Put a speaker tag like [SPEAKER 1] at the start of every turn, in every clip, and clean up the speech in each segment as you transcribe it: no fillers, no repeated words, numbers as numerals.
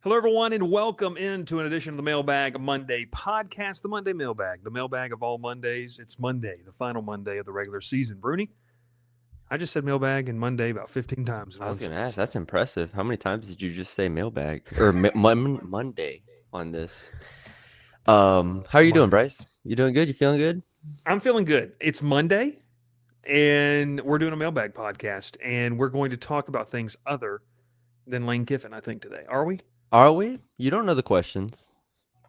[SPEAKER 1] Hello, everyone, and welcome into an edition of the Mailbag Monday podcast, the Monday Mailbag, the mailbag of all Mondays. It's Monday, the final Monday of the regular season. Brune, I just said mailbag and Monday about 15 times in
[SPEAKER 2] I
[SPEAKER 1] one
[SPEAKER 2] was going to ask,
[SPEAKER 1] sentence.
[SPEAKER 2] that's impressive. How many times did you just say mailbag or Monday on this? How are you doing,
[SPEAKER 1] Monday.
[SPEAKER 2] Bryce? You doing good? You feeling good?
[SPEAKER 1] I'm feeling good. It's Monday, and we're doing a mailbag podcast, and we're going to talk about things other than Lane Kiffin, I think, today. Are we?
[SPEAKER 2] Are we? You don't know the questions.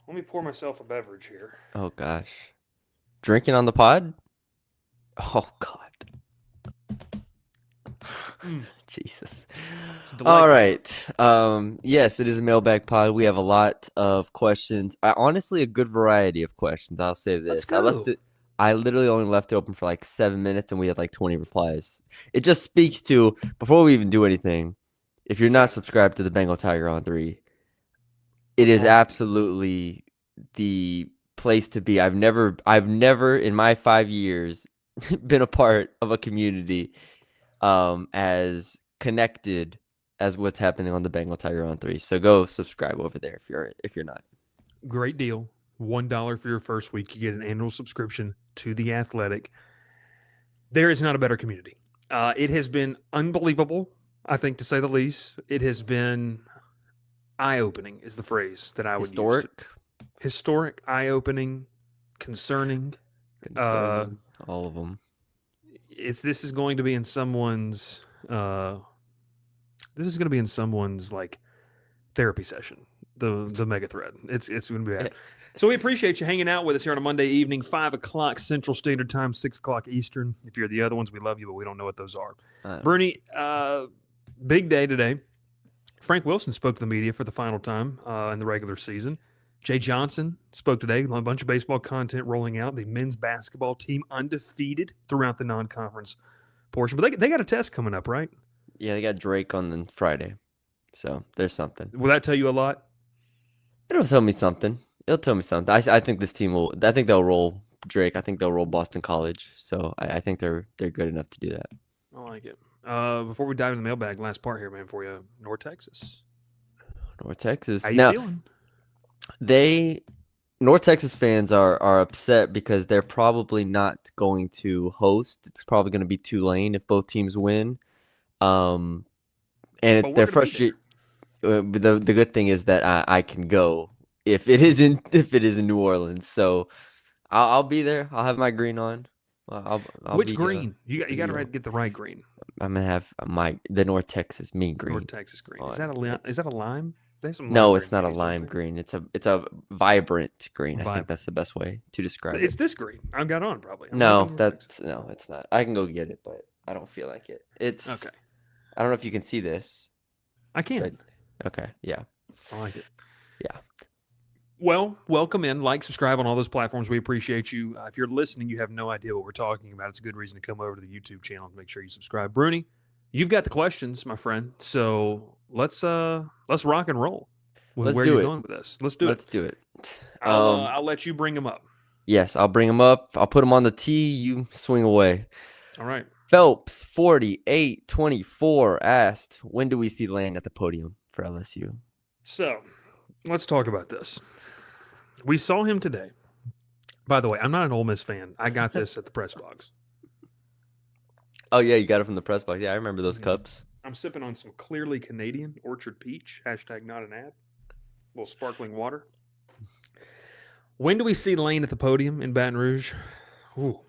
[SPEAKER 1] Let me pour myself a beverage here.
[SPEAKER 2] Oh gosh. Drinking on the pod? Oh god. Jesus.
[SPEAKER 1] It's
[SPEAKER 2] All
[SPEAKER 1] delightful.
[SPEAKER 2] right. Yes, it is a mailbag pod. We have a lot of questions. Honestly, a good variety of questions. I'll say
[SPEAKER 1] Let's
[SPEAKER 2] this.
[SPEAKER 1] go.
[SPEAKER 2] I literally only left it open for like 7 minutes and we had like 20 replies. It just speaks to, before we even do anything, if you're not subscribed to the Bengal Tiger on 3, it is absolutely the place to be. I've never in my 5 years been a part of a community as connected as what's happening on the Bengal Tiger on 3. So go subscribe over there if you're not.
[SPEAKER 1] Great deal. $1 for your first week. You get an annual subscription to The Athletic. There is not a better community. It has been unbelievable, I think, to say the least. It has been eye-opening is the phrase that I would use. Historic, eye-opening, concerning.
[SPEAKER 2] All of them.
[SPEAKER 1] This is going to be in someone's like therapy session. The mega thread. It's going to be bad.
[SPEAKER 2] Yes.
[SPEAKER 1] So we appreciate you hanging out with us here on a Monday evening, 5 o'clock Central Standard Time, 6 o'clock Eastern. If you're the other ones, we love you, but we don't know what those are. Brune, big day today. Frank Wilson spoke to the media for the final time in the regular season. Jay Johnson spoke today. A bunch of baseball content rolling out. The men's basketball team undefeated throughout the non-conference portion. But they got a test coming up, right?
[SPEAKER 2] Yeah, they got Drake on the Friday. So there's something.
[SPEAKER 1] Will that tell you a lot?
[SPEAKER 2] It'll tell me something. I think this team will. I think they'll roll Drake. I think they'll roll Boston College. So I think they're good enough to do that.
[SPEAKER 1] I like it. Before we dive into the mailbag, last part here, man, for you. North Texas.
[SPEAKER 2] How
[SPEAKER 1] you feeling?
[SPEAKER 2] North Texas fans are upset because they're probably not going to host. It's probably going to be Tulane if both teams win. They're frustrated. The good thing is that I can go if it is in New Orleans. So I'll be there. I'll have my green on.
[SPEAKER 1] Which green? You got to get the right green.
[SPEAKER 2] I'm gonna have the North Texas mean green.
[SPEAKER 1] North Texas green. Is that a lime?
[SPEAKER 2] No, it's not a lime green. It's a vibrant green. I think that's the best way to describe it.
[SPEAKER 1] It's this green. I've got on probably.
[SPEAKER 2] It's not. I can go get it, but I don't feel like it. It's
[SPEAKER 1] okay.
[SPEAKER 2] I don't know if you can see this.
[SPEAKER 1] I can.
[SPEAKER 2] Okay. Yeah.
[SPEAKER 1] I like it.
[SPEAKER 2] Yeah.
[SPEAKER 1] Well, welcome in. Like, subscribe on all those platforms. We appreciate you. If you're listening, you have no idea what we're talking about. It's a good reason to come over to the YouTube channel and make sure you subscribe. Brune, you've got the questions, my friend. So let's rock and roll. Where you're going with this? Let's do
[SPEAKER 2] it.
[SPEAKER 1] I'll let you bring them up.
[SPEAKER 2] Yes, I'll bring them up. I'll put them on the tee. You swing away.
[SPEAKER 1] All right.
[SPEAKER 2] Phelps 4824 asked, when do we see Lane at the podium for LSU?
[SPEAKER 1] So let's talk about this. We saw him today. By the way, I'm not an Ole Miss fan. I got this at the press box.
[SPEAKER 2] Oh, yeah, you got it from the press box. Yeah, I remember those cups.
[SPEAKER 1] I'm sipping on some clearly Canadian Orchard Peach. # not an ad. A little sparkling water. When do we see Lane at the podium in Baton Rouge? Ooh.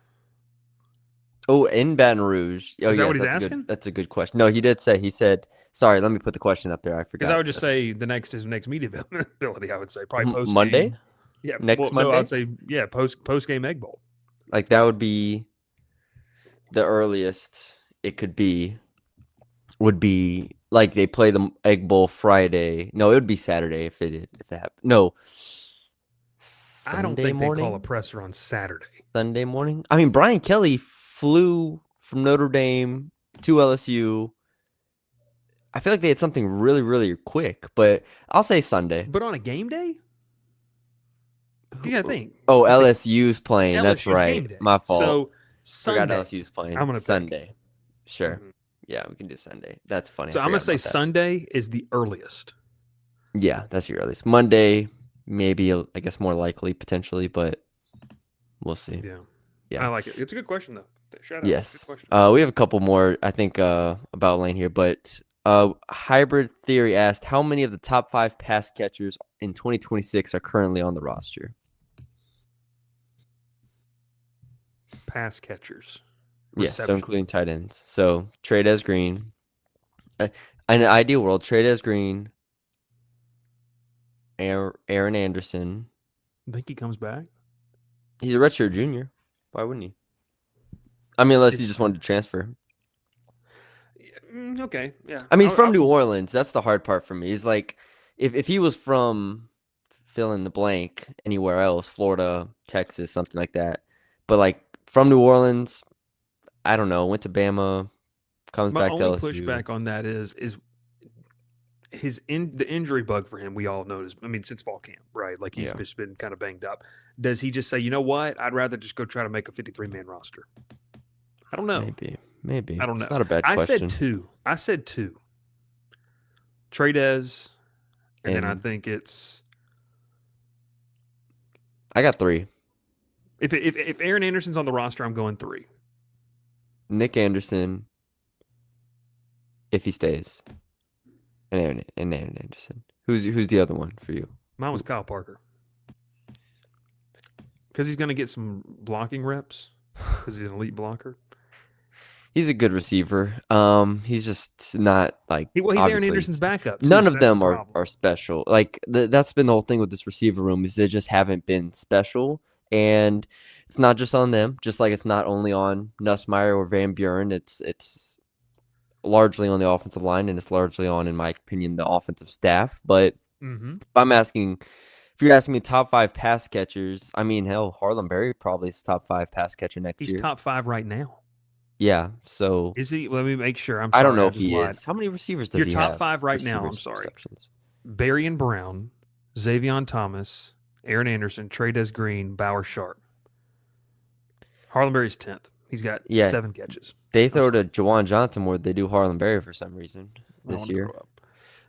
[SPEAKER 2] Oh, in Baton Rouge. Oh,
[SPEAKER 1] is that what he's asking?
[SPEAKER 2] That's a good question. No, he said, sorry, let me put the question up there. I forgot.
[SPEAKER 1] Because I would just say his next media availability, I would say. Probably post
[SPEAKER 2] Monday?
[SPEAKER 1] Yeah.
[SPEAKER 2] Monday?
[SPEAKER 1] No, I would say, post-game Egg Bowl.
[SPEAKER 2] Like, that would be the earliest it could be. Would be, like, they play the Egg Bowl Friday. No, it would be Saturday if it happened. No.
[SPEAKER 1] I don't think they call a presser on Saturday.
[SPEAKER 2] Sunday morning? I mean, Brian Kelly flew from Notre Dame to LSU. I feel like they had something really, really quick, but I'll say Sunday.
[SPEAKER 1] But on a game day? You gotta think.
[SPEAKER 2] Oh, LSU's playing. That's right. My fault.
[SPEAKER 1] So Sunday.
[SPEAKER 2] Forgot LSU's playing.
[SPEAKER 1] I'm gonna
[SPEAKER 2] Sunday.
[SPEAKER 1] Pick.
[SPEAKER 2] Sure. Mm-hmm. Yeah, we can do Sunday. That's funny.
[SPEAKER 1] So I'm gonna say Sunday is the earliest.
[SPEAKER 2] Yeah, that's your earliest. Monday, maybe, I guess more likely potentially, but we'll see.
[SPEAKER 1] Yeah.
[SPEAKER 2] Yeah.
[SPEAKER 1] I like it. It's a good question, though. Shout out. Good
[SPEAKER 2] Yes.
[SPEAKER 1] question.
[SPEAKER 2] We have a couple more, I think, about Lane here, but Hybrid Theory asked, how many of the top 5 pass catchers in 2026 are currently on the roster?
[SPEAKER 1] Pass catchers.
[SPEAKER 2] Yes, so
[SPEAKER 1] Reception.
[SPEAKER 2] including tight ends. So Trades Green. In an ideal world, Trades Green, Aaron Anderson.
[SPEAKER 1] Think he comes back?
[SPEAKER 2] He's a redshirt junior. Why wouldn't he? I mean, unless he just wanted to transfer.
[SPEAKER 1] Okay, yeah.
[SPEAKER 2] I mean, he's from New Orleans. That's the hard part for me. He's like, if he was from fill in the blank anywhere else, Florida, Texas, something like that, but like from New Orleans, I don't know, went to Bama, comes
[SPEAKER 1] My
[SPEAKER 2] back to
[SPEAKER 1] only
[SPEAKER 2] LSU.
[SPEAKER 1] pushback on that is the injury bug for him. We all noticed. I mean, since fall camp, right? Like he's just been kind of banged up. Does he just say, you know what? I'd rather just go try to make a 53-man roster? I don't know.
[SPEAKER 2] Maybe.
[SPEAKER 1] I don't know.
[SPEAKER 2] It's not a bad question.
[SPEAKER 1] I said two. Trades, and then I think it's.
[SPEAKER 2] I got 3.
[SPEAKER 1] If Aaron Anderson's on the roster, I'm going 3.
[SPEAKER 2] Nick Anderson, if he stays, and Aaron Anderson. Who's the other one for you?
[SPEAKER 1] Mine was Kyle Parker, because he's going to get some blocking reps because he's an elite blocker.
[SPEAKER 2] He's a good receiver. He's just not like.
[SPEAKER 1] He's Aaron Anderson's backup.
[SPEAKER 2] Too, none of them are special. Like that's been the whole thing with this receiver room is they just haven't been special, and it's not just on them. Just like it's not only on Nussmeier or Van Buren. It's largely on the offensive line, and it's largely on, in my opinion, the offensive staff. But if you're asking me top 5 pass catchers, I mean, hell, Harlem Berry probably is top 5 pass catcher next year.
[SPEAKER 1] He's top 5 right now.
[SPEAKER 2] Yeah, so
[SPEAKER 1] is he? Let me make sure.
[SPEAKER 2] I don't know if he is. How many receivers does he have?
[SPEAKER 1] Your top 5 right now. I'm sorry. Berry and Brown, Xavion Thomas, Aaron Anderson, Trades Green, Bauer Sharp. Harlem Berry's 10th. He's got 7 catches.
[SPEAKER 2] They throw to Jawan Johnson more than they do Harlem Berry for some reason this year.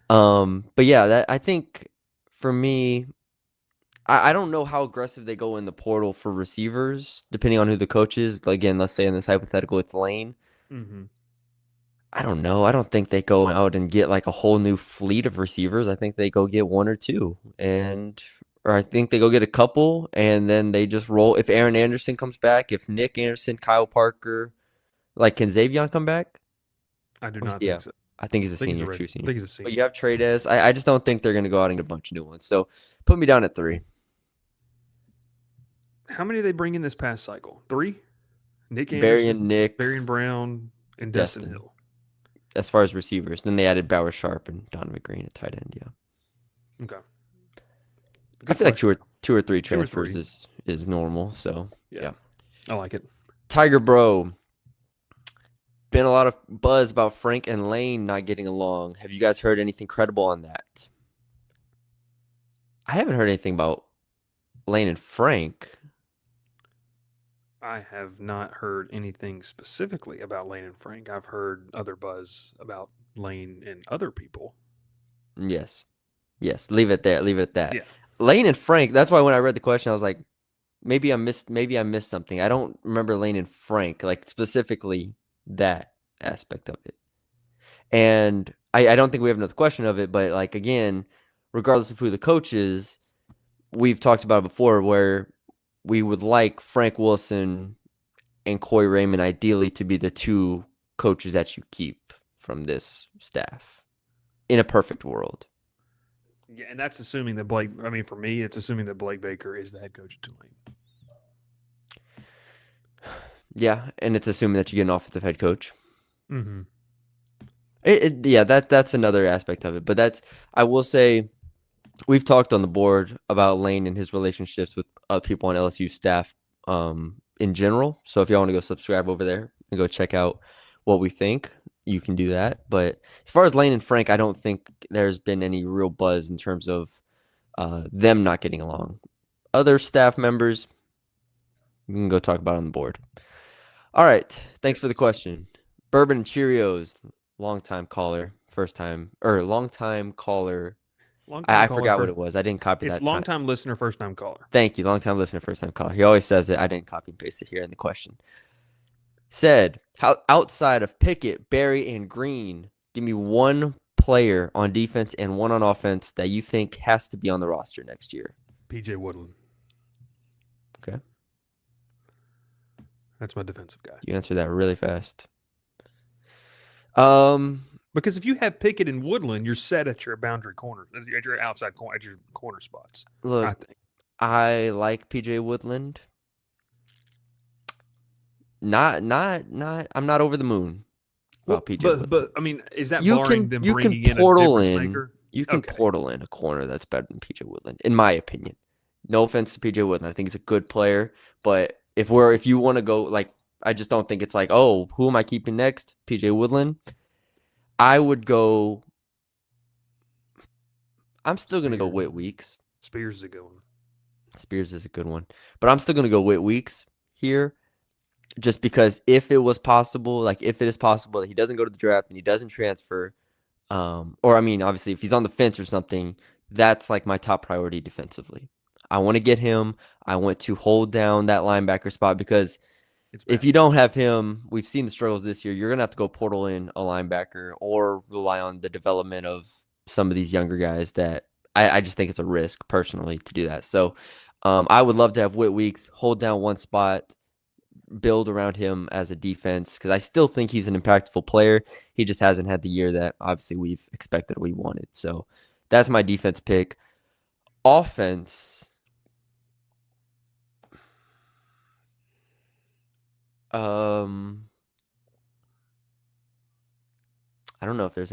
[SPEAKER 2] But yeah, I think for me, I don't know how aggressive they go in the portal for receivers, depending on who the coach is. Again, let's say in this hypothetical with Lane. I don't know. I don't think they go out and get like a whole new fleet of receivers. I think they go get 1 or 2, or I think they go get a couple, and then they just roll. If Aaron Anderson comes back, if Nick Anderson, Kyle Parker, like can Xavion come back?
[SPEAKER 1] I do not think so.
[SPEAKER 2] I think he's a senior, true senior.
[SPEAKER 1] I think he's a senior.
[SPEAKER 2] But you have Trades. I just don't think they're going to go out and get a bunch of new ones. So put me down at 3.
[SPEAKER 1] How many did they bring in this past cycle? 3? Nick Anderson, Berry and Brown, and Destin Hill.
[SPEAKER 2] As far as receivers. Then they added Bauer Sharp and Donovan Green at tight end, yeah.
[SPEAKER 1] Okay.
[SPEAKER 2] I feel like two or three transfers is normal, so yeah.
[SPEAKER 1] I like it.
[SPEAKER 2] Tiger Bro. Been a lot of buzz about Frank and Lane not getting along. Have you guys heard anything credible on that? I haven't heard anything about Lane and Frank.
[SPEAKER 1] I have not heard anything specifically about Lane and Frank. I've heard other buzz about Lane and other people.
[SPEAKER 2] Yes. Leave it there. Leave it at that.
[SPEAKER 1] Yeah.
[SPEAKER 2] Lane and Frank. That's why when I read the question, I was like, maybe I missed something. I don't remember Lane and Frank, like specifically that aspect of it. And I don't think we have another question of it, but like again, regardless of who the coach is, we've talked about it before where we would like Frank Wilson and Coy Raymond ideally to be the 2 coaches that you keep from this staff in a perfect world.
[SPEAKER 1] Yeah, and that's assuming that for me, it's assuming that Blake Baker is the head coach at Tulane.
[SPEAKER 2] Yeah, and it's assuming that you get an offensive head coach.
[SPEAKER 1] Mm-hmm.
[SPEAKER 2] That's another aspect of it. But I will say, we've talked on the board about Lane and his relationships with other people on LSU staff in general. So if y'all want to go subscribe over there and go check out what we think, you can do that. But as far as Lane and Frank, I don't think there's been any real buzz in terms of them not getting along. Other staff members, we can go talk about on the board. All right. Thanks for the question. Bourbon and Cheerios, long-time caller I forgot what it was. I didn't copy that.
[SPEAKER 1] It's long-time listener, first-time caller.
[SPEAKER 2] Thank you. Long-time listener, first-time caller. He always says it. I didn't copy and paste it here in the question. Said, outside of Pickett, Berry, and Green, give me one player on defense and one on offense that you think has to be on the roster next year.
[SPEAKER 1] PJ Woodland.
[SPEAKER 2] Okay.
[SPEAKER 1] That's my defensive guy.
[SPEAKER 2] You answered that really fast.
[SPEAKER 1] Because if you have Pickett and Woodland, you're set at your boundary corner, at your outside corner, at your corner spots.
[SPEAKER 2] Look,
[SPEAKER 1] I think.
[SPEAKER 2] I like PJ Woodland. I'm not over the moon about PJ Woodland.
[SPEAKER 1] But I mean, is that barring them bringing in a difference maker?
[SPEAKER 2] You can portal in a corner that's better than PJ Woodland, in my opinion. No offense to PJ Woodland, I think he's a good player, but if you want to go, like, I just don't think it's like, oh, who am I keeping next? PJ Woodland. I would go. I'm still gonna go Whit Weeks.
[SPEAKER 1] Spears is a good one.
[SPEAKER 2] But I'm still gonna go Whit Weeks here. Just because if it is possible that he doesn't go to the draft and he doesn't transfer, or I mean, obviously, if he's on the fence or something, that's like my top priority defensively. I want to get him. I want to hold down that linebacker spot because if you don't have him, we've seen the struggles this year. You're going to have to go portal in a linebacker or rely on the development of some of these younger guys that I just think it's a risk personally to do that. So I would love to have Whit Weeks hold down one spot, build around him as a defense because I still think he's an impactful player. He just hasn't had the year that obviously we've expected or we wanted. So that's my defense pick. Offense. I don't know if there's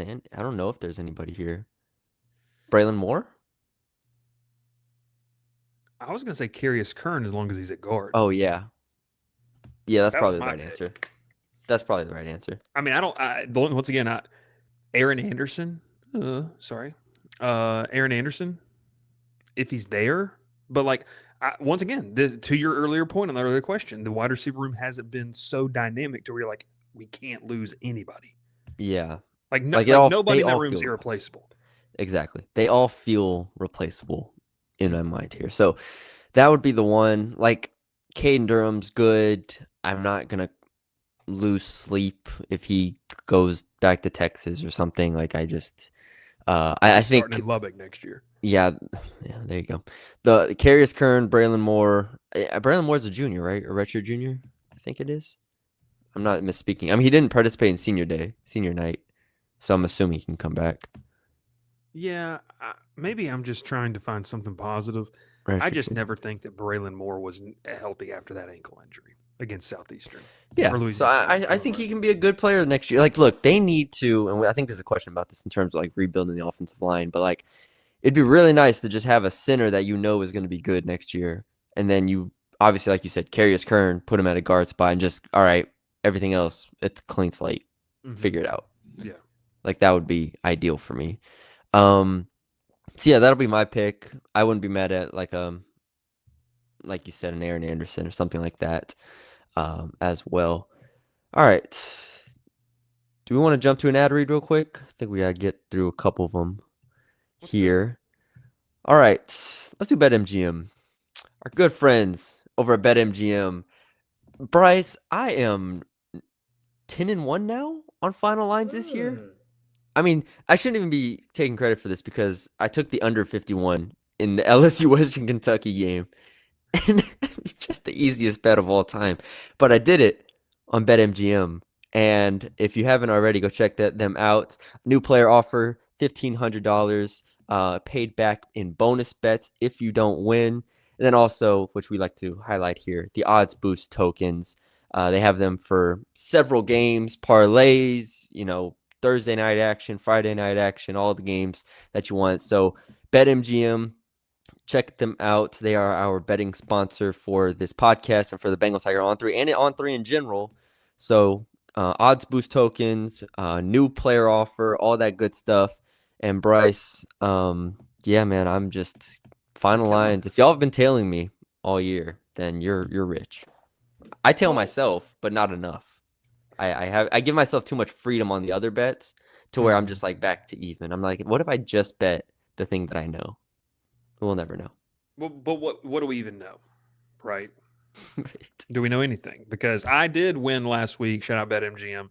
[SPEAKER 2] anybody here. Braylon Moore?
[SPEAKER 1] I was gonna say Carius Kern as long as he's at guard.
[SPEAKER 2] Oh yeah. Yeah, that's probably the right answer. That's probably the right answer.
[SPEAKER 1] I mean, once again, Aaron Anderson. Aaron Anderson, if he's there, but like once again, to your earlier point on that earlier question, the wide receiver room hasn't been so dynamic to where you're like, we can't lose anybody.
[SPEAKER 2] Yeah,
[SPEAKER 1] nobody in that room is irreplaceable.
[SPEAKER 2] Exactly, they all feel replaceable in my mind here. So that would be the one. Like Caden Durham's good. I'm not gonna lose sleep if he goes back to Texas or something. Like I just, I think
[SPEAKER 1] starting in Lubbock next year.
[SPEAKER 2] Yeah, there you go. The Carius Kern, Braylon Moore. Braylon Moore's a junior, right? Or redshirt junior, I think it is. I'm not misspeaking. I mean, he didn't participate in senior night, so I'm assuming he can come back.
[SPEAKER 1] Yeah, maybe I'm just trying to find something positive. I just never think that Braylon Moore was healthy after that ankle injury against Southeastern.
[SPEAKER 2] Yeah, so I think he can be a good player next year. Like, look, they need to, and I think there's a question about this in terms of like rebuilding the offensive line, but like, it'd be really nice to just have a center that you know is going to be good next year, and then you obviously, like you said, Carius Kern, put him at a guard spot, and just all right, everything else, it's a clean slate, figure it out.
[SPEAKER 1] Yeah,
[SPEAKER 2] like that would be ideal for me. So yeah, that'll be my pick. I wouldn't be mad at like you said, an Aaron Anderson or something like that, as well. All right. Do we want to jump to an ad read real quick? I think we gotta get through a couple of them here. All right, let's do BetMGM. Our good friends over at BetMGM. Bryce, I am 10-1 now on final lines this year. I mean, I shouldn't even be taking credit for this because I took the under 51 in the LSU Western Kentucky game. And it's just the easiest bet of all time. But I did it on BetMGM. And if you haven't already, go check them out. New player offer, $1,500 paid back in bonus bets if you don't win. And then also, which we like to highlight here, the odds boost tokens. They have them for several games, parlays, Thursday night action, Friday night action, all the games that you want. So BetMGM, check them out. They are our betting sponsor for this podcast and for the Bengal Tiger On 3 and On 3 in general. So odds boost tokens, new player offer, all that good stuff. And Bryce, yeah, man, I'm just final lines. If y'all have been tailing me all year, then you're rich. I tail myself, but not enough. I give myself too much freedom on the other bets to where I'm just like back to even. I'm like, what if I just bet the thing that I know. We'll never know.
[SPEAKER 1] Well, but what do we even know, right?
[SPEAKER 2] Right.
[SPEAKER 1] Do we know anything? Because I did win last week. Shout out BetMGM.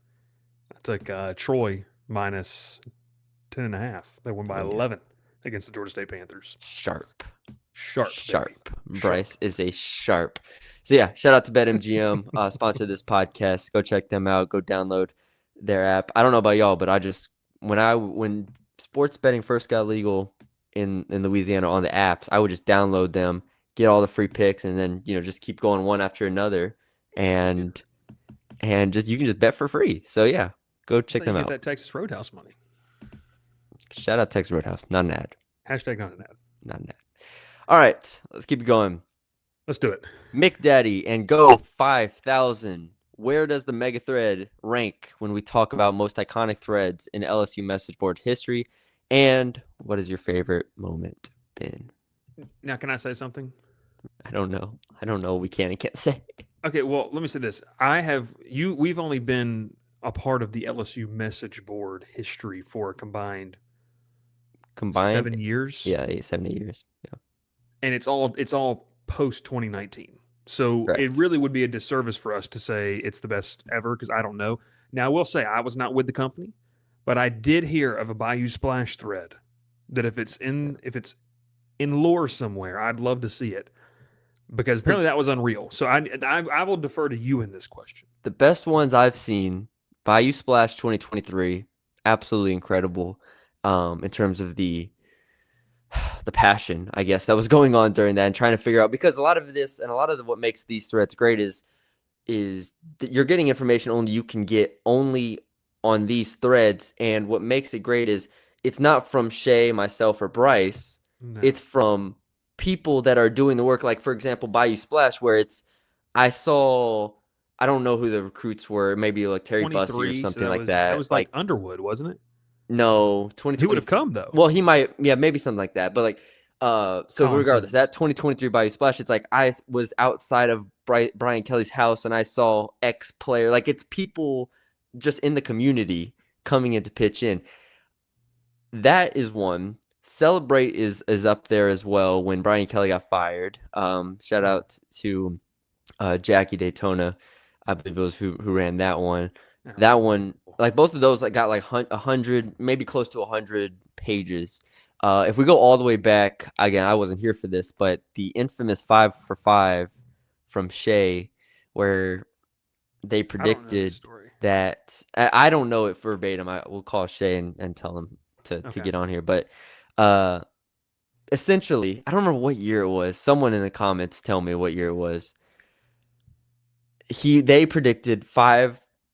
[SPEAKER 1] I took Troy minus 10.5. They won by 11 against the Georgia State Panthers.
[SPEAKER 2] Sharp.
[SPEAKER 1] Baby.
[SPEAKER 2] Bryce is a sharp. So yeah, shout out to BetMGM, sponsor this podcast. Go check them out. Go download their app. I don't know about y'all, but when sports betting first got legal in Louisiana on the apps, I would just download them, get all the free picks, and then just keep going one after another, and just you can just bet for free. So yeah, go check them out.
[SPEAKER 1] Get that Texas Roadhouse money.
[SPEAKER 2] Shout out Texas Roadhouse. Not an ad.
[SPEAKER 1] Hashtag not an ad.
[SPEAKER 2] Not an ad. All right, let's keep it going.
[SPEAKER 1] Let's do it.
[SPEAKER 2] Mick Daddy and Go 5000. Where does the mega thread rank when we talk about most iconic threads in LSU message board history? And what is your favorite moment been?
[SPEAKER 1] Now, can I say something?
[SPEAKER 2] I don't know. We can't say.
[SPEAKER 1] Okay, well, let me say this. We've only been a part of the LSU message board history for a combined 7 years.
[SPEAKER 2] Yeah, 7 years. Yeah.
[SPEAKER 1] And it's all post 2019. So
[SPEAKER 2] Correct.
[SPEAKER 1] It really would be a disservice for us to say it's the best ever because I don't know. Now, I will say I was not with the company, but I did hear of a Bayou Splash thread that if it's in lore somewhere, I'd love to see it because apparently that was unreal. So I will defer to you in this question.
[SPEAKER 2] The best ones I've seen, Bayou Splash 2023, absolutely incredible in terms of the passion, I guess, that was going on during that and trying to figure out, because a lot of this and a lot of what makes these threads great is that you're getting information only you can get only on these threads. And what makes it great is it's not from Shay, myself, or Bryce. No. It's from people that are doing the work. Like, for example, Bayou Splash, where I don't know who the recruits were, maybe like Terry Bussey or something so like that.
[SPEAKER 1] That was like Underwood, wasn't it?
[SPEAKER 2] No, 2020.
[SPEAKER 1] He would have come though.
[SPEAKER 2] Well, he might, yeah, maybe something like that. But so regardless, that 2023 Bayou Splash, it's like I was outside of Brian Kelly's house and I saw X player. Like, it's people just in the community coming in to pitch in. That is one. Celebrate is up there as well. When Brian Kelly got fired, shout out to Jackie Daytona, I believe it was who ran that one. That one, like both of those, like got like 100, maybe close to 100 pages. If we go all the way back, again, I wasn't here for this, but the infamous 5 for 5 from Shay, where they predicted that I don't know it verbatim. I will call Shay and tell him to get on here, but essentially, I don't remember what year it was. Someone in the comments tell me what year it was. They predicted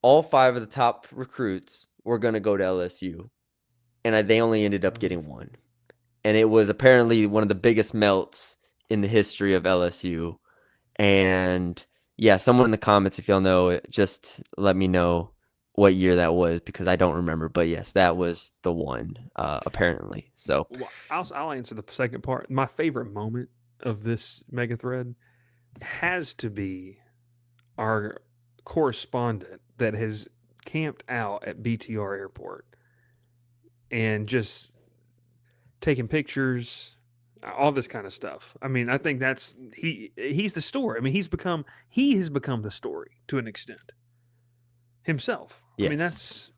[SPEAKER 2] all 5 of the top recruits were going to go to LSU, and they only ended up getting one. And it was apparently one of the biggest melts in the history of LSU. And yeah, someone in the comments, if y'all know it, just let me know what year that was, because I don't remember. But yes, that was the one, apparently. So
[SPEAKER 1] I'll answer the second part. My favorite moment of this mega thread has to be our correspondent that has camped out at BTR Airport and just taking pictures, all this kind of stuff. I mean, I think that's he's the story. I mean, he has become the story to an extent himself.
[SPEAKER 2] Yes.
[SPEAKER 1] I mean, that's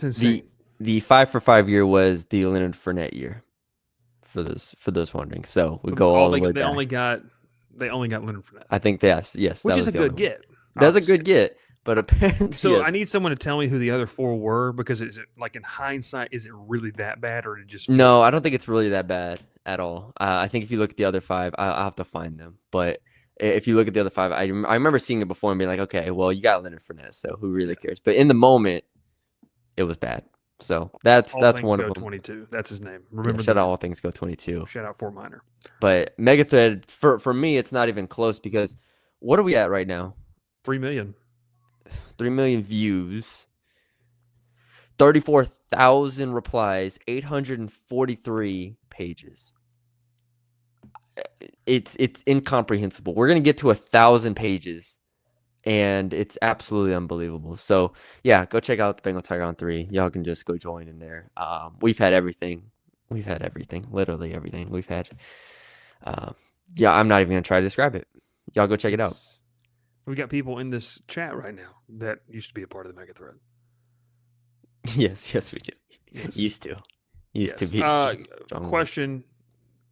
[SPEAKER 2] insane. The 5 for 5 year was the Leonard Fournette year, for those wondering. So we go all the way back.
[SPEAKER 1] They only got Leonard Fournette.
[SPEAKER 2] I think yes,
[SPEAKER 1] which is a good get.
[SPEAKER 2] That's a good get, but apparently.
[SPEAKER 1] So yes. I need someone to tell me who the other 4 were, because is it, like, in hindsight, is it really that bad, or did it just?
[SPEAKER 2] No, I don't think it's really that bad at all. I think if you look at the other 5, I'll have to find them. But if you look at the other 5, I remember seeing it before and being like, okay, well, you got Leonard Fournette, so who really cares? But in the moment, it was bad. So that's one of them.
[SPEAKER 1] 22. That's his name. Remember,
[SPEAKER 2] shout out All Things Go 22.
[SPEAKER 1] Shout out Fort Minor.
[SPEAKER 2] But Megathread, for me, it's not even close, because what are we at right now?
[SPEAKER 1] 3 million.
[SPEAKER 2] 3 million views, 34,000 replies, 843 pages. It's incomprehensible. We're gonna get to 1,000 pages, and it's absolutely unbelievable. So yeah, go check out the Bengal Tiger on 3. Y'all can just go join in there. We've had everything We've had everything, literally everything. We've had. Yeah, I'm not even gonna try to describe it. Y'all go check it out.
[SPEAKER 1] We got people in this chat right now that used to be a part of the mega thread.
[SPEAKER 2] Yes, we do.
[SPEAKER 1] Yes.
[SPEAKER 2] Used to be.
[SPEAKER 1] Question: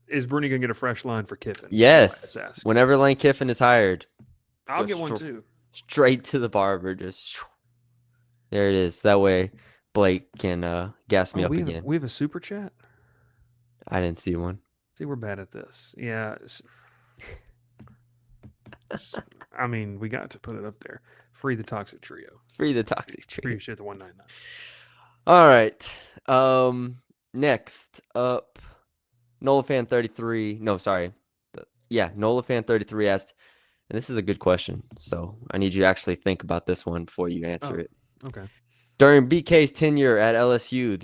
[SPEAKER 1] is Brune gonna get a fresh line for Kiffin?
[SPEAKER 2] Yes. Whenever Lane Kiffin is hired,
[SPEAKER 1] I'll get one too.
[SPEAKER 2] Straight to the barber, just there it is. That way, Blake can gas me up again.
[SPEAKER 1] We have a super chat.
[SPEAKER 2] I didn't see one.
[SPEAKER 1] See, we're bad at this. Yeah. I mean, we got to put it up there. Free the Toxic Trio. Appreciate the 199.
[SPEAKER 2] All right. Next up, NolaFan33. No, sorry. NolaFan33 asked, and this is a good question, so I need you to actually think about this one before you answer it.
[SPEAKER 1] Okay.
[SPEAKER 2] During BK's tenure at LSU,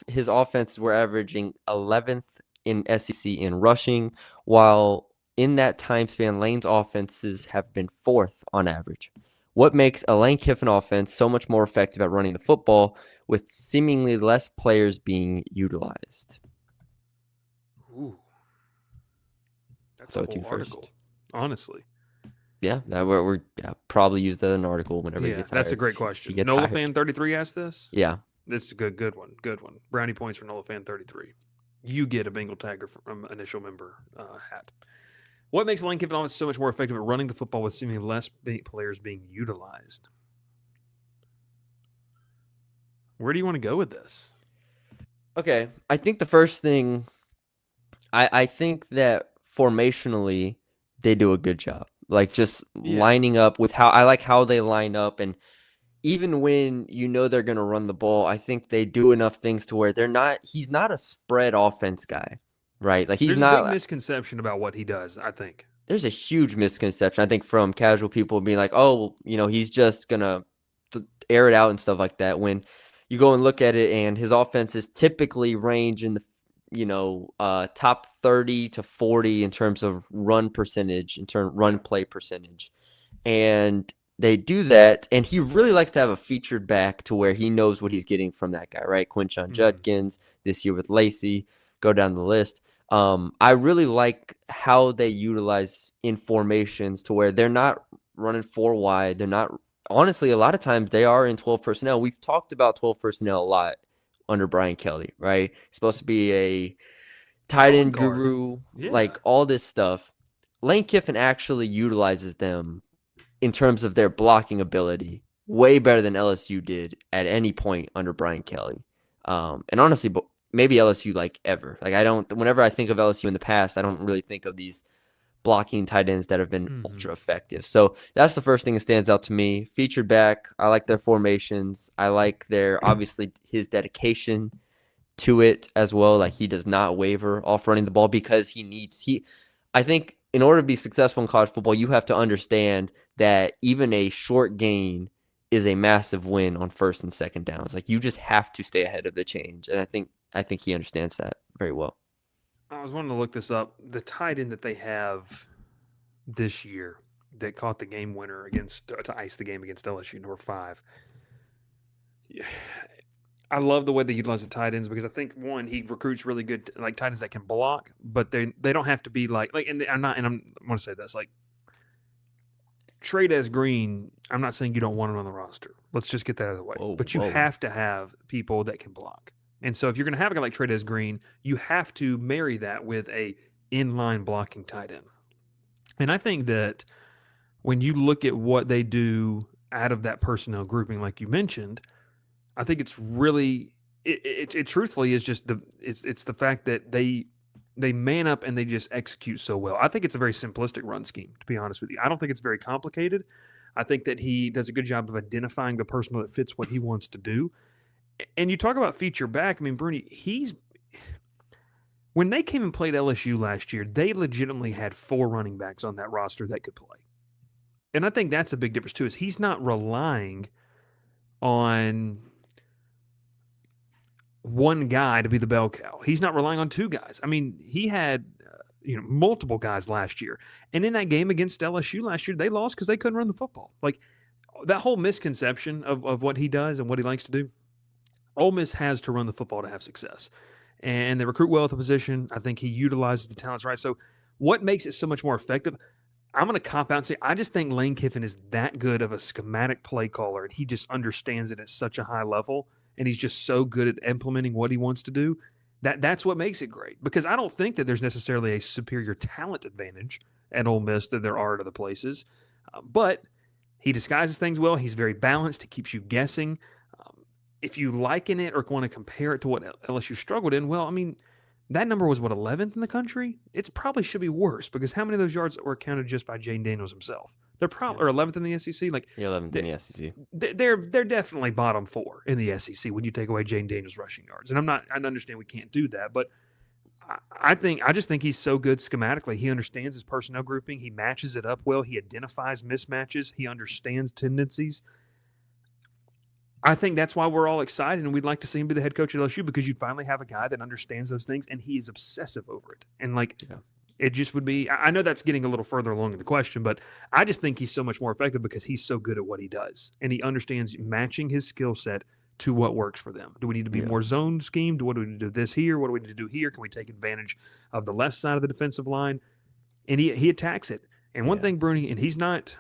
[SPEAKER 2] his offenses were averaging 11th in SEC in rushing, while in that time span, Lane's offenses have been 4th on average. What makes a Lane Kiffin offense so much more effective at running the football with seemingly less players being utilized?
[SPEAKER 1] Ooh. That's a whole article, honestly.
[SPEAKER 2] Yeah, we're probably use that in an article whenever he gets hired.
[SPEAKER 1] That's a great question. NolaFan33 asked this?
[SPEAKER 2] Yeah.
[SPEAKER 1] This is a good one. Brownie points for NolaFan33. You get a Bengal Tagger from initial member hat. What makes Lane Kiffin offense so much more effective at running the football with seemingly less players being utilized? Where do you want to go with this?
[SPEAKER 2] Okay, I think the first thing, I think that formationally they do a good job. Like just lining up with how they line up, and even when they're going to run the ball, I think they do enough things to where he's not a spread offense guy, right? Like
[SPEAKER 1] there's a big misconception about what he does, I think.
[SPEAKER 2] There's a huge misconception, I think, from casual people being like, oh, he's just going to air it out and stuff like that. When you go and look at it, and his offenses typically range in the top 30 to 40 in terms of run percentage, run play percentage. And they do that, and he really likes to have a featured back to where he knows what he's getting from that guy, right? Quinshon Judkins, this year with Lacey, go down the list. I really like how they utilize in formations to where they're not running 4 wide. They're not, honestly, a lot of times they are in 12 personnel. We've talked about 12 personnel a lot under Brian Kelly, right? He's supposed to be a tight end guru, like all this stuff. Lane Kiffin actually utilizes them in terms of their blocking ability way better than LSU did at any point under Brian Kelly. And honestly, maybe LSU like ever. Like whenever I think of LSU in the past, I don't really think of these blocking tight ends that have been ultra effective. So that's the first thing that stands out to me. Featured back, I like their formations. I like obviously his dedication to it as well. Like he does not waver off running the ball because I think in order to be successful in college football, you have to understand that even a short gain is a massive win on first and second downs. Like you just have to stay ahead of the change. And I think he understands that very well.
[SPEAKER 1] I was wanting to look this up. The tight end that they have this year that caught the game winner to ice the game against LSU, number 5. Yeah. I love the way they utilize the tight ends because I think one, he recruits really good like tight ends that can block, but they don't have to be like and I'm want to say this like Trades Green. I'm not saying you don't want him on the roster. Let's just get that out of the way. But you have to have people that can block. And so if you're going to have a guy like Trades Green, you have to marry that with a inline blocking tight end. And I think that when you look at what they do out of that personnel grouping, like you mentioned, I think it's really it truthfully is just it's the fact that they man up and they just execute so well. I think it's a very simplistic run scheme, to be honest with you. I don't think it's very complicated. I think that he does a good job of identifying the personnel that fits what he wants to do. And you talk about feature back. I mean, Brune, when they came and played LSU last year, they legitimately had 4 running backs on that roster that could play. And I think that's a big difference too, is he's not relying on one guy to be the bell cow. He's not relying on 2 guys. I mean, he had multiple guys last year. And in that game against LSU last year, they lost because they couldn't run the football. Like that whole misconception of what he does and what he likes to do, Ole Miss has to run the football to have success. and they recruit well at the position. I think he utilizes the talents right. So what makes it so much more effective? I'm going to cop out and say I just think Lane Kiffin is that good of a schematic play caller, and he just understands it at such a high level, and he's just so good at implementing what he wants to do. That's what makes it great, because I don't think that there's necessarily a superior talent advantage at Ole Miss that there are at other places, but he disguises things well. He's very balanced. He keeps you guessing. If you liken it or want to compare it to what LSU struggled in, well, I mean, that number was, 11th in the country? It probably should be worse, because how many of those yards were counted just by Jane Daniels himself? They're probably or 11th in the SEC. Like
[SPEAKER 2] 11th in the SEC.
[SPEAKER 1] They're definitely bottom 4 in the SEC when you take away Jane Daniels' rushing yards. And I understand we can't do that, but I just think he's so good schematically. He understands his personnel grouping. He matches it up well. He identifies mismatches. He understands tendencies. I think that's why we're all excited, and we'd like to see him be the head coach at LSU, because you'd finally have a guy that understands those things, and he is obsessive over it. And, it just would be – I know that's getting a little further along in the question, but I just think he's so much more effective because he's so good at what he does, and he understands matching his skill set to what works for them. Do we need to be more zone schemed? What do we need to do this here? What do we need to do here? Can we take advantage of the left side of the defensive line? And he attacks it. And one thing, Brune, and he's not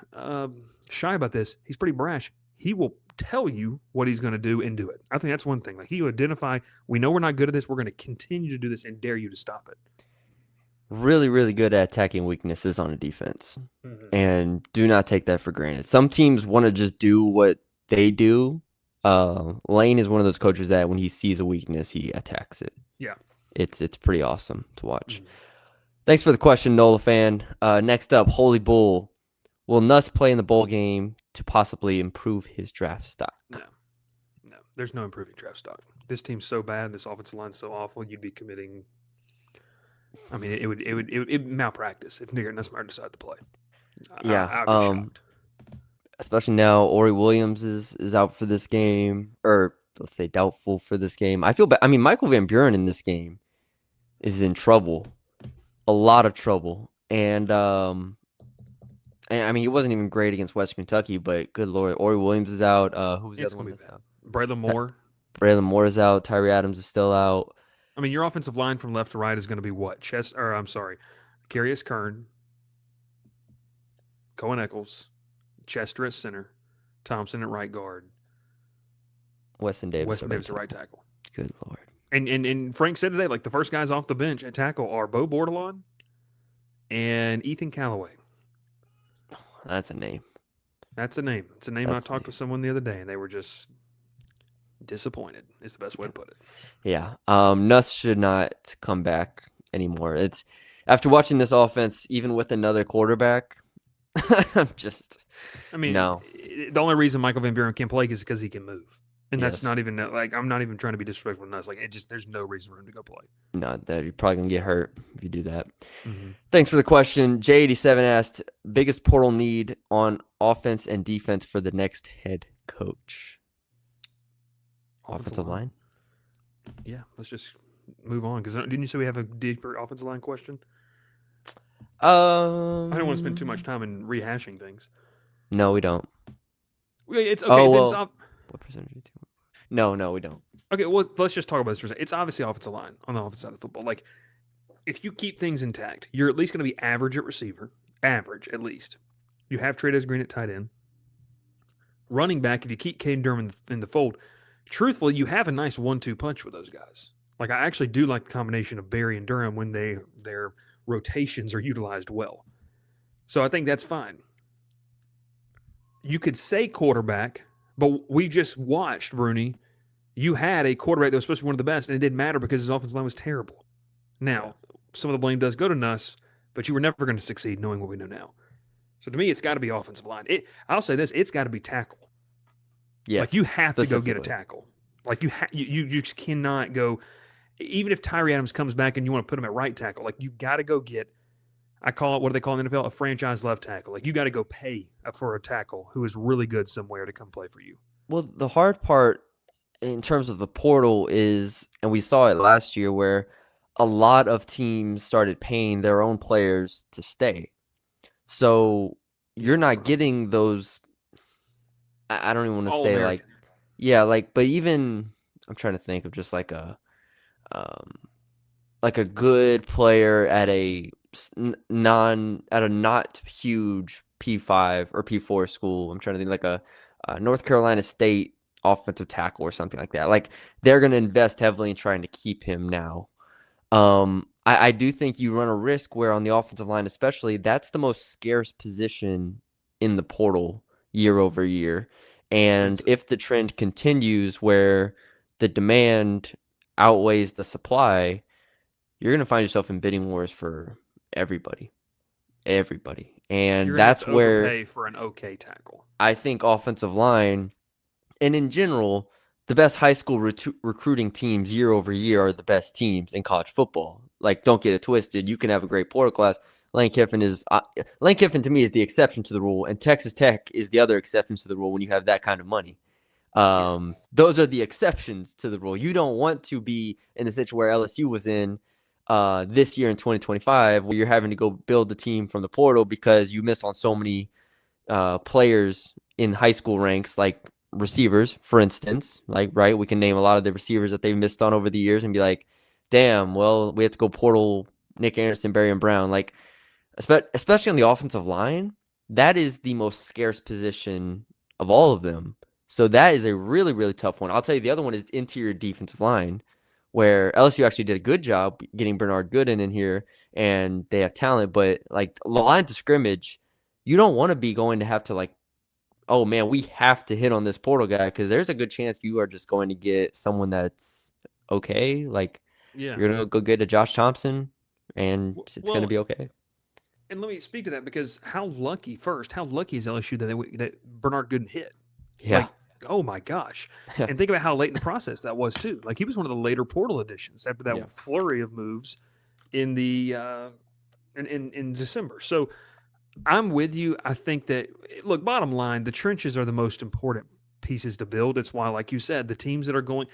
[SPEAKER 1] shy about this, he's pretty brash. He will tell you what he's going to do and do it. I think that's one thing. Like, he will identify, we know we're not good at this. We're going to continue to do this and dare you to stop it.
[SPEAKER 2] Really, really good at attacking weaknesses on a defense. And do not take that for granted. Some teams want to just do what they do. Lane is one of those coaches that when he sees a weakness, he attacks it.
[SPEAKER 1] Yeah.
[SPEAKER 2] It's pretty awesome to watch. Thanks for the question, Nola fan. Next up, Holy Bull. Will Nuss play in the bowl game to possibly improve his draft stock?
[SPEAKER 1] No. There's no improving draft stock. This team's so bad, this offensive line's so awful, you'd be committing. I mean, it would malpractice if Nigger Nussmeier decided to play. I'd be shocked.
[SPEAKER 2] Especially now, Ori Williams is out for this game, or let's say doubtful for this game. I feel bad. I mean, Michael Van Buren in this game is in trouble, a lot of trouble, and I mean, he wasn't even great against Western Kentucky, but good Lord, Ori Williams is out. Who was the other one that's out?
[SPEAKER 1] Braylon Moore.
[SPEAKER 2] Braylon Moore is out. Tyree Adams is still out.
[SPEAKER 1] I mean, your offensive line from left to right is going to be what? Carius Kern, Cohen Eccles, Chester at center, Thompson at right guard,
[SPEAKER 2] Weston Davis
[SPEAKER 1] at right tackle.
[SPEAKER 2] Good Lord.
[SPEAKER 1] And Frank said today, like, the first guys off the bench at tackle are Bo Bordelon and Ethan Callaway.
[SPEAKER 2] That's a name.
[SPEAKER 1] That's a name. It's a name. I talked to someone the other day, and they were just disappointed is the best way to put it.
[SPEAKER 2] Yeah. Nuss should not come back anymore. It's after watching this offense, even with another quarterback, no.
[SPEAKER 1] The only reason Michael Van Buren can't play is because he can move. And that's not even like, I'm not even trying to be disrespectful to Nuss. Like, there's no reason for him to go play.
[SPEAKER 2] No, that you're probably gonna get hurt if you do that. Thanks for the question. J87 asked, biggest portal need on offense and defense for the next head coach. Offensive line?
[SPEAKER 1] Yeah, let's just move on. Because didn't you say we have a deeper offensive line question? I don't want to spend too much time in rehashing things.
[SPEAKER 2] No, we don't.
[SPEAKER 1] It's okay.
[SPEAKER 2] What percentage? No, we don't.
[SPEAKER 1] Okay, well, let's just talk about this for a second. It's obviously offensive line on the offensive side of football. Like, if you keep things intact, you're at least going to be average at receiver. Average, at least. You have Trey'Dez Green at tight end. Running back, if you keep Caden Durham in the fold, truthfully, you have a nice 1-2 punch with those guys. Like, I actually do like the combination of Barry and Durham when their rotations are utilized well. So I think that's fine. You could say quarterback, but we just watched, Brune. You had a quarterback that was supposed to be one of the best, and it didn't matter because his offensive line was terrible. Now, some of the blame does go to Nuss, but you were never going to succeed knowing what we know now. So to me, it's got to be offensive line. I'll say this, it's got to be tackle.
[SPEAKER 2] Yes,
[SPEAKER 1] like, you have to go get a tackle. Like, you just cannot go, even if Tyree Adams comes back and you want to put him at right tackle, like, you've got to go get, I call it, what do they call in the NFL? A franchise left tackle. Like, you got to go pay for a tackle who is really good somewhere to come play for you.
[SPEAKER 2] Well, the hard part in terms of the portal is, and we saw it last year, where a lot of teams started paying their own players to stay. So you're not getting those, I don't even want to say like, yeah, like, but even, I'm trying to think of just like a like a good player at a not huge P5 or P4 school. I'm trying to think like a North Carolina State offensive tackle or something like that. Like they're going to invest heavily in trying to keep him now. I do think you run a risk where on the offensive line, especially, that's the most scarce position in the portal year over year. And if the trend continues where the demand outweighs the supply, you're going to find yourself in bidding wars for everybody. And
[SPEAKER 1] You're
[SPEAKER 2] that's
[SPEAKER 1] have to
[SPEAKER 2] where
[SPEAKER 1] overpay for an okay tackle.
[SPEAKER 2] I think offensive line, and in general, the best high school recruiting teams year over year are the best teams in college football. Like, don't get it twisted. You can have a great portal class. Lane Kiffin to me is the exception to the rule, and Texas Tech is the other exception to the rule when you have that kind of money. Those are the exceptions to the rule. You don't want to be in the situation where LSU was in this year in 2025, where you're having to go build the team from the portal because you miss on so many players in high school ranks, like receivers, for instance. Like, right, we can name a lot of the receivers that they've missed on over the years and be like, damn, well, we have to go portal Nick Anderson, Barry, and Brown. Like, especially on the offensive line, that is the most scarce position of all of them. So that is a really, really tough one. I'll tell you, the other one is interior defensive line, where LSU actually did a good job getting Bernard Gooden in here, and they have talent. But like the line to scrimmage, you don't want to be going to have to like, oh man, we have to hit on this portal guy, because there's a good chance you are just going to get someone that's okay. Like, you're gonna go get a Josh Thompson, and it's gonna be okay.
[SPEAKER 1] And let me speak to that, because how lucky is LSU that Bernard Gooden hit?
[SPEAKER 2] Yeah.
[SPEAKER 1] Like, oh my gosh. And think about how late in the process that was too. Like, he was one of the later portal additions after that flurry of moves in the in December. So I'm with you. I think that, look, bottom line, the trenches are the most important pieces to build. That's why, like you said, the teams that are going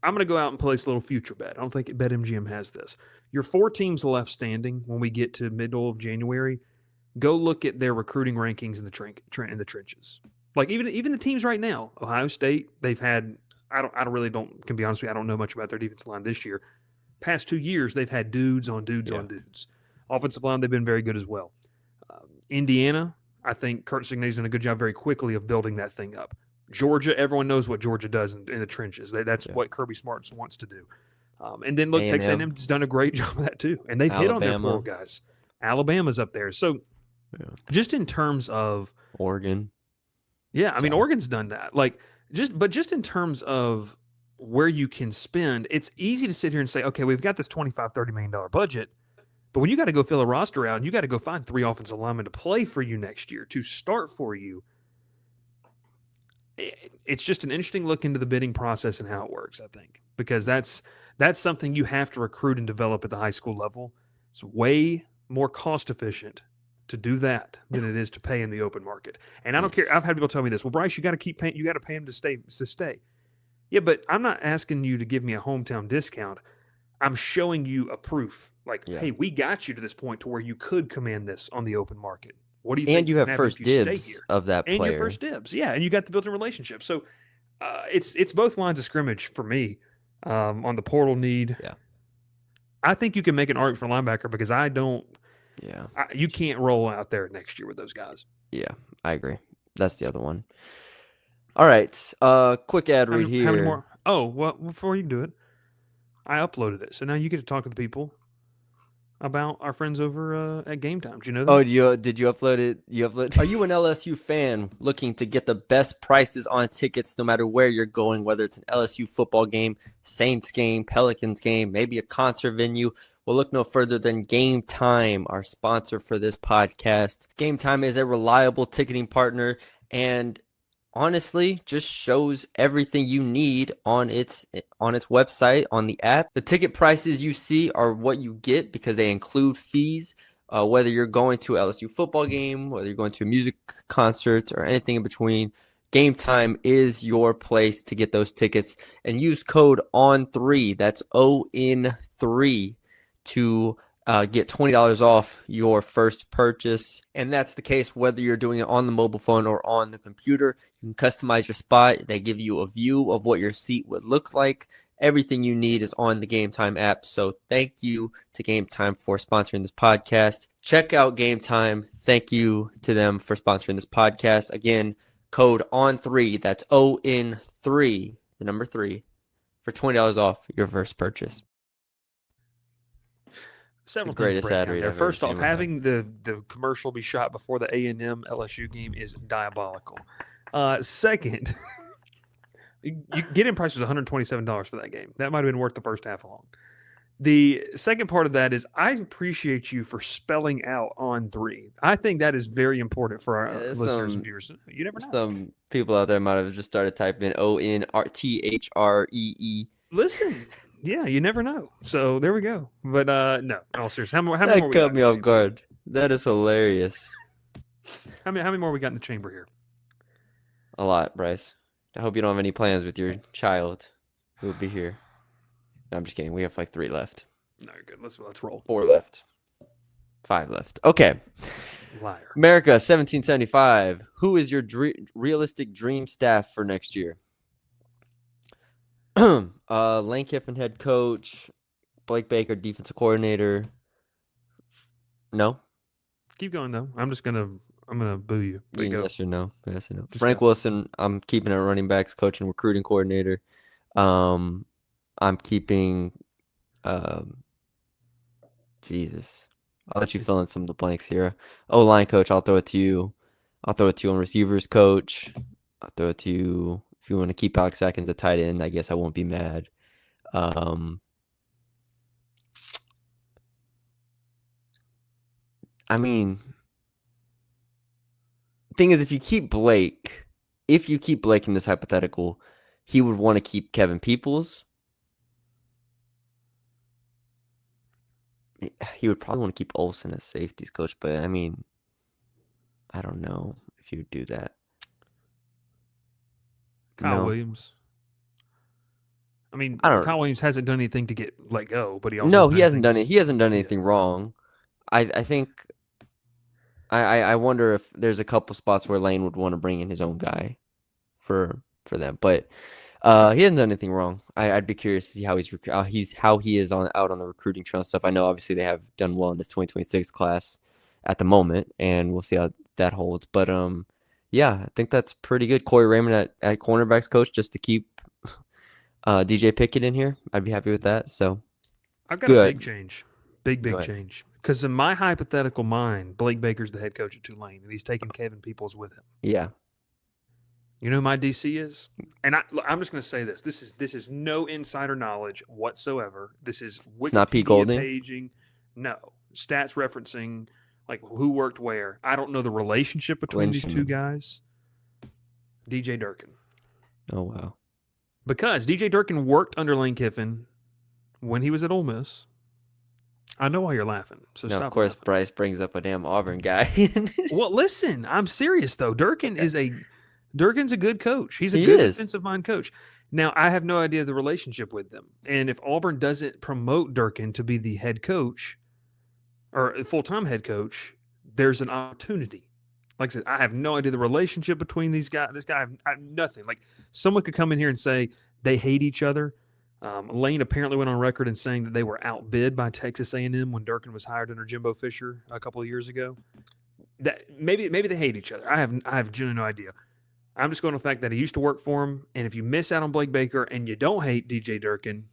[SPEAKER 1] I'm going to go out and place a little future bet. I don't think BetMGM has this. Your 4 teams left standing when we get to middle of January, go look at their recruiting rankings in the trenches. Like, even the teams right now, Ohio State, they've had, can be honest with you, I don't know much about their defensive line this year. Past 2 years, they've had dudes on dudes on dudes. Offensive line, they've been very good as well. Indiana, I think Kurt Signe's done a good job very quickly of building that thing up. Georgia, everyone knows what Georgia does in the trenches. That's what Kirby Smart wants to do. And then, look,
[SPEAKER 2] A&M.
[SPEAKER 1] Texas A&M's done a great job of that too. And they've hit on their portal guys. Alabama's up there. So just in terms of
[SPEAKER 2] Oregon.
[SPEAKER 1] Yeah, I mean, Oregon's done that. Like, just in terms of where you can spend, it's easy to sit here and say, okay, we've got this $25-30 million budget, but when you got to go fill a roster out and you got to go find 3 offensive linemen to play for you next year, to start for you, it's just an interesting look into the bidding process and how it works, I think, because that's something you have to recruit and develop at the high school level. It's way more cost efficient to do that than it is to pay in the open market. And I don't care. I've had people tell me this. Well, Bryce, you got to keep paying. You got to pay him to stay. Yeah, but I'm not asking you to give me a hometown discount. I'm showing you a proof. Like, hey, we got you to this point to where you could command this on the open market. What do you think?
[SPEAKER 2] And you have first dibs of that player.
[SPEAKER 1] And your first dibs, yeah. And you got the built-in relationship. So it's both lines of scrimmage for me on the portal need.
[SPEAKER 2] Yeah.
[SPEAKER 1] I think you can make an argument for linebacker, because I don't.
[SPEAKER 2] Yeah.
[SPEAKER 1] You can't roll out there next year with those guys.
[SPEAKER 2] Yeah, I agree. That's the other one. All right. Quick ad read here.
[SPEAKER 1] How many more? Oh, well, before you do it, I uploaded it. So now you get to talk to the people about our friends over at Game Time. Do you know that?
[SPEAKER 2] Oh, did you upload it? Are you an LSU fan looking to get the best prices on tickets no matter where you're going, whether it's an LSU football game, Saints game, Pelicans game, maybe a concert venue? Well, look no further than Game Time, our sponsor for this podcast. Game Time is a reliable ticketing partner and honestly just shows everything you need on its website, on the app. The ticket prices you see are what you get because they include fees, whether you're going to an LSU football game, whether you're going to a music concert, or anything in between. Game Time is your place to get those tickets, and use code ON3, that's ON3, to get $20 off your first purchase. And that's the case whether you're doing it on the mobile phone or on the computer. You can customize your spot. They give you a view of what your seat would look like. Everything you need is on the Game Time app. So thank you to Game Time for sponsoring this podcast. Check out Game Time. Thank you to them for sponsoring this podcast. Again, code ON3. That's ON3, the number 3, for $20 off your first purchase.
[SPEAKER 1] Several
[SPEAKER 2] greatest ad read
[SPEAKER 1] there.
[SPEAKER 2] I've
[SPEAKER 1] First
[SPEAKER 2] ever
[SPEAKER 1] off,
[SPEAKER 2] seen in my
[SPEAKER 1] having the commercial be shot before the A&M LSU game is diabolical. Second, get-in price was $127 for that game. That might have been worth the first half alone. The second part of that is I appreciate you for spelling out On3. I think that is very important for our listeners and viewers. You never know.
[SPEAKER 2] Some people out there might have just started typing ONTHREE.
[SPEAKER 1] Listen, yeah, you never know. So there we go. But no, in all seriousness, how many more?
[SPEAKER 2] That caught me off guard. That is hilarious.
[SPEAKER 1] How many more we got in the chamber here?
[SPEAKER 2] A lot, Bryce. I hope you don't have any plans with your child who will be here. No, I'm just kidding. We have like 3 left.
[SPEAKER 1] No, you're good. Let's roll.
[SPEAKER 2] 4 left. 5 left. Okay.
[SPEAKER 1] Liar.
[SPEAKER 2] America 1775. Who is your realistic dream staff for next year? Lane Kiffin, head coach. Blake Baker, defensive coordinator. No.
[SPEAKER 1] Keep going though. I'm gonna boo you.
[SPEAKER 2] Yes or no? Yes or no? Frank Wilson. I'm keeping a running backs coach and recruiting coordinator. I'm keeping. Jesus. I'll let you fill in some of the blanks here. O-line coach. I'll throw it to you. I'll throw it to you on receivers coach. I'll throw it to you. If you want to keep Alex Atkins at tight end, I guess I won't be mad. I mean, thing is, if you keep Blake in this hypothetical, he would want to keep Kevin Peoples. He would probably want to keep Olsen as safeties coach, but I mean, I don't know if he would do that.
[SPEAKER 1] Kyle Williams. I mean, Kyle Williams hasn't done anything to get let go, but he also
[SPEAKER 2] he hasn't done it. He hasn't done anything wrong. I think. I wonder if there's a couple spots where Lane would want to bring in his own guy for them, but he hasn't done anything wrong. I'd be curious to see how he is out on the recruiting trail and stuff. I know obviously they have done well in this 2026 class at the moment, and we'll see how that holds. But yeah, I think that's pretty good. Corey Raymond at cornerbacks coach, just to keep DJ Pickett in here. I'd be happy with that. So
[SPEAKER 1] I've got a big change. Big change. Because in my hypothetical mind, Blake Baker's the head coach at Tulane, and he's taking Kevin Peoples with him.
[SPEAKER 2] Yeah.
[SPEAKER 1] You know who my DC is? And I'm just going to say this. This is no insider knowledge whatsoever. This is Wikipedia
[SPEAKER 2] it's not Pete Golding?
[SPEAKER 1] Paging. No. Stats referencing, like who worked where. I don't know the relationship between these two guys. DJ Durkin.
[SPEAKER 2] Oh, wow.
[SPEAKER 1] Because DJ Durkin worked under Lane Kiffin when he was at Ole Miss. I know why you're laughing. So stop.
[SPEAKER 2] Of course,
[SPEAKER 1] laughing.
[SPEAKER 2] Bryce brings up a damn Auburn guy.
[SPEAKER 1] Well, listen, I'm serious though. Durkin's a good coach. He's a good defensive mind coach. Now, I have no idea the relationship with them. And if Auburn doesn't promote Durkin to be the head coach or full-time head coach, there's an opportunity. Like I said, I have no idea the relationship between these guys. This guy, I have nothing. Like someone could come in here and say they hate each other. Lane apparently went on record in saying that they were outbid by Texas A&M when Durkin was hired under Jimbo Fisher a couple of years ago. That maybe they hate each other. I have genuinely no idea. I'm just going to the fact that he used to work for him, and if you miss out on Blake Baker and you don't hate DJ Durkin,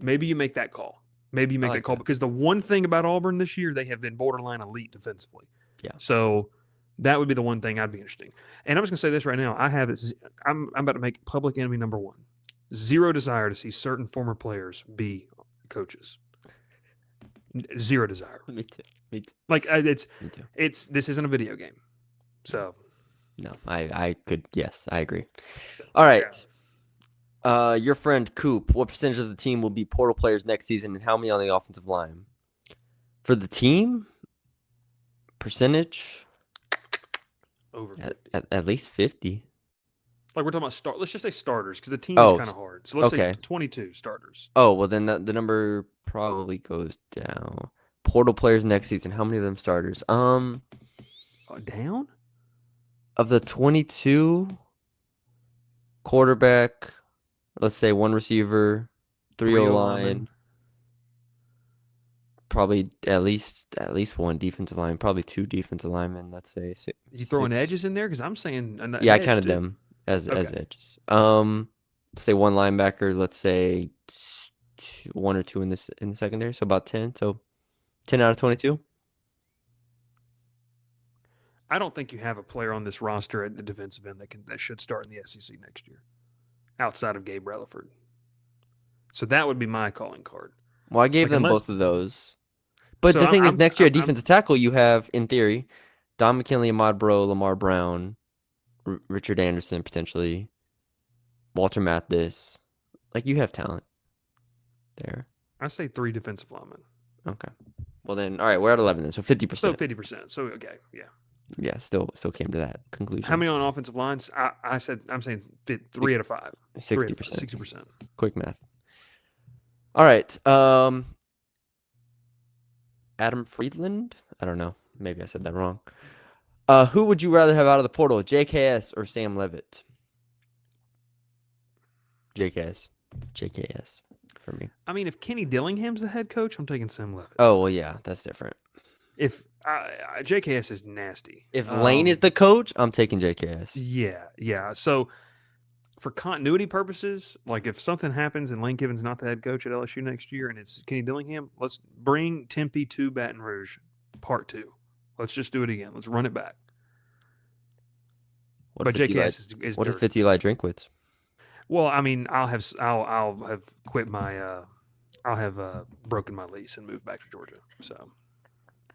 [SPEAKER 1] maybe you make that call. Maybe you make that call because the one thing about Auburn this year, they have been borderline elite defensively.
[SPEAKER 2] Yeah.
[SPEAKER 1] So that would be the one thing I'd be interesting. And I'm just going to say this right now. I'm about to make public enemy number 1. Zero desire to see certain former players be coaches. Zero desire.
[SPEAKER 2] Me too.
[SPEAKER 1] Like this isn't a video game. So
[SPEAKER 2] no, I could. Yes, I agree. So, all right. Yeah. Your friend Coop, what percentage of the team will be portal players next season, and how many on the offensive line? For the team, percentage
[SPEAKER 1] over 50.
[SPEAKER 2] At least 50.
[SPEAKER 1] Like we're talking about let's just say starters because the team is kind of hard. So let's say 22 starters.
[SPEAKER 2] Oh, well then the number probably goes down. Portal players next season, how many of them starters?
[SPEAKER 1] Down?
[SPEAKER 2] Of the 22, quarterback, let's say one receiver, 3 O-line. Probably at least one defensive line, probably 2 defensive linemen. Let's say
[SPEAKER 1] You throwing edges in there? Because I'm saying
[SPEAKER 2] I counted them as edges. Say 1 linebacker. Let's say 1 or 2 in the secondary. So about 10. So 10 out of 22.
[SPEAKER 1] I don't think you have a player on this roster at the defensive end that should start in the SEC next year, outside of Gabe Relaford. So that would be my calling card.
[SPEAKER 2] Well, I gave them both of those. But the thing is, next year at defensive tackle, you have, in theory, Don McKinley, Ahmad Bro, Lamar Brown, Richard Anderson, potentially, Walter Mathis. Like, you have talent there.
[SPEAKER 1] I say 3 defensive linemen.
[SPEAKER 2] Okay. Well, then, all right, we're at 11 then, so 50%.
[SPEAKER 1] So 50%. So, okay, yeah.
[SPEAKER 2] Yeah, still came to that conclusion.
[SPEAKER 1] How many on offensive lines? I'm saying 3 out of 5.
[SPEAKER 2] 60%.
[SPEAKER 1] 60%.
[SPEAKER 2] Quick math. All right. Adam Friedland? I don't know. Maybe I said that wrong. Who would you rather have out of the portal, JKS or Sam Levitt? JKS for me.
[SPEAKER 1] I mean, if Kenny Dillingham's the head coach, I'm taking Sam Levitt.
[SPEAKER 2] Oh, well, yeah, that's different.
[SPEAKER 1] If JKS is nasty.
[SPEAKER 2] If Lane is the coach, I'm taking JKS.
[SPEAKER 1] Yeah. So for continuity purposes, like if something happens and Lane Kiffin's not the head coach at LSU next year and it's Kenny Dillingham, let's bring Tempe to Baton Rouge, part 2. Let's just do it again. Let's run it back. But JKS is
[SPEAKER 2] what if it's Eli Drinkwitz?
[SPEAKER 1] Well, I mean, I'll have quit my I'll have broken my lease and moved back to Georgia. So